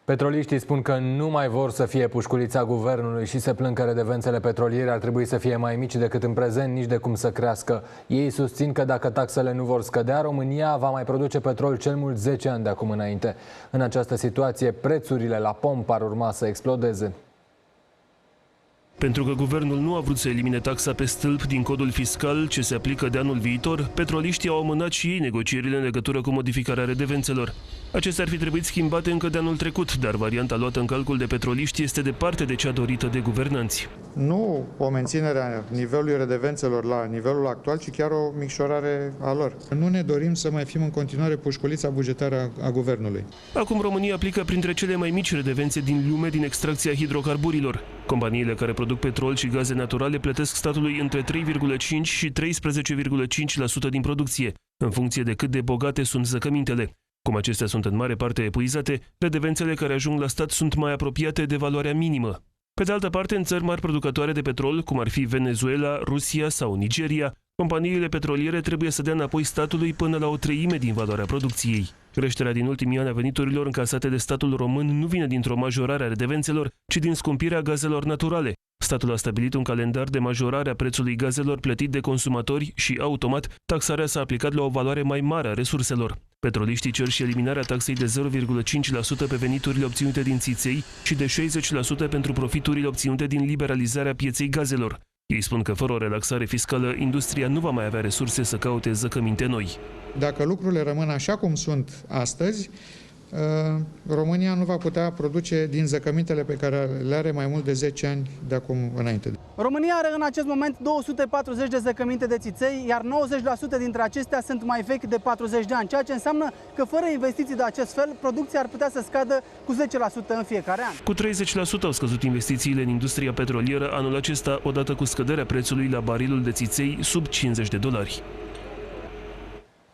Petroliștii spun că nu mai vor să fie pușculița guvernului și se plâng că redevențele petroliere ar trebui să fie mai mici decât în prezent, nici de cum să crească. Ei susțin că dacă taxele nu vor scădea, România va mai produce petrol cel mult 10 ani de acum înainte. În această situație, prețurile la pompă ar urma să explodeze. Pentru că guvernul nu a vrut să elimine taxa pe stâlp din codul fiscal ce se aplică de anul viitor, petroliștii au amânat și ei negocierile în legătură cu modificarea redevențelor. Acestea ar fi trebuit schimbate încă de anul trecut, dar varianta luată în calcul de petroliști este departe de cea dorită de guvernanți. Nu o menținere a nivelului redevențelor la nivelul actual, ci chiar o micșorare a lor. Nu ne dorim să mai fim în continuare pușculița bugetară a guvernului. Acum România aplică printre cele mai mici redevențe din lume din extracția hidrocarburilor. Companiile care produc petrol și gaze naturale plătesc statului între 3,5 și 13,5% din producție, în funcție de cât de bogate sunt zăcămintele. Cum acestea sunt în mare parte epuizate, redevențele care ajung la stat sunt mai apropiate de valoarea minimă. Pe de altă parte, în țări mari producătoare de petrol, cum ar fi Venezuela, Rusia sau Nigeria, companiile petroliere trebuie să dea înapoi statului până la 1/3 din valoarea producției. Creșterea din ultimii ani a veniturilor încasate de statul român nu vine dintr-o majorare a redevențelor, ci din scumpirea gazelor naturale. Statul a stabilit un calendar de majorare a prețului gazelor plătit de consumatori și, automat, taxarea s-a aplicat la o valoare mai mare a resurselor. Petroliștii cer și eliminarea taxei de 0,5% pe veniturile obținute din țiței și de 60% pentru profiturile obținute din liberalizarea pieței gazelor. Ei spun că fără o relaxare fiscală, industria nu va mai avea resurse să caute zăcăminte noi. Dacă lucrurile rămân așa cum sunt astăzi, România nu va putea produce din zăcămintele pe care le are mai mult de 10 ani de acum înainte. România are în acest moment 240 de zăcăminte de țiței, iar 90% dintre acestea sunt mai vechi de 40 de ani, ceea ce înseamnă că fără investiții de acest fel, producția ar putea să scadă cu 10% în fiecare an. Cu 30% au scăzut investițiile în industria petrolieră anul acesta, odată cu scăderea prețului la barilul de țiței sub $50.